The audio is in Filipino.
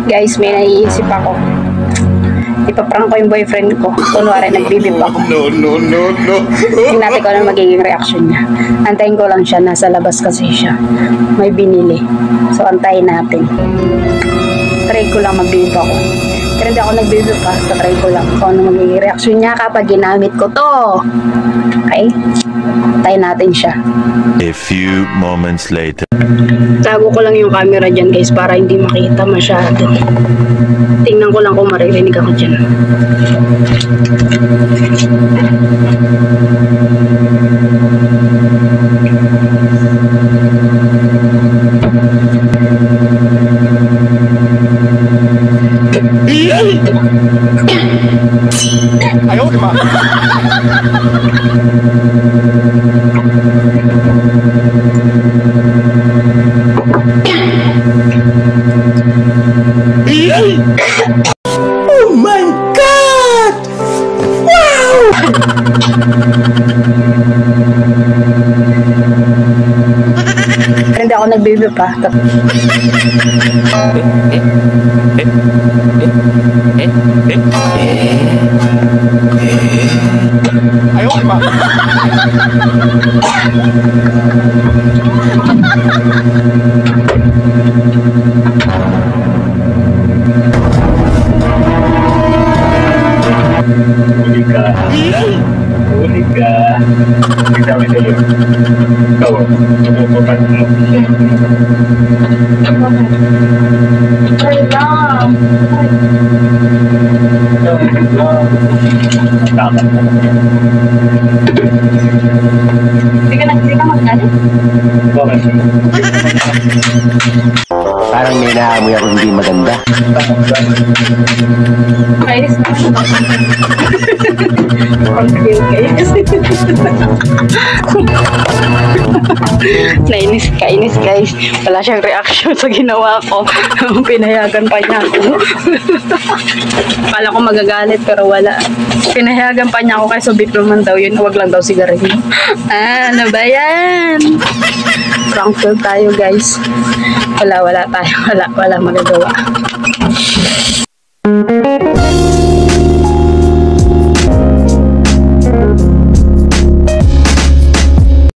Guys, may naiisip ako. Ipaprank ko yung boyfriend ko. Kunwari, nagbibib ako. No. Tingnan natin kung ano magiging reaction niya. Antayin ko lang siya. Nasa labas kasi siya. May binili. So, antayin natin. Try ko lang magbibib ako. Pero hindi ako nagbibib pa. So, try ko lang kung ano magiging reaction niya kapag ginamit ko to. Okay? Antayin natin siya. A few moments later. Tago ko lang yung camera dyan, guys, para hindi makita masyado. Tingnan ko lang kung maririnig ako dyan. Ayaw, di ba? Oh my God! Wow! Hindi ako nagbibib pa. Ayaw, di ba? Huli ka. Sabi sa'yo, ikaw, tumutukan mo. Try lang. Hindi ka magkalit? Bakit? Parang may naamoy ako hindi maganda. Kainis na. Pag-feel kayo kasi. Kainis guys. Wala siyang reaction sa ginawa ko. Pinayagan pa niya ako. Akala ko magagalit pero wala. Pinayagan pa niya ako kaya subit naman daw yun. Huwag lang daw sigarilyo. Ano ba yan? Prank tayo guys. Wala tayo. Wala magagawa.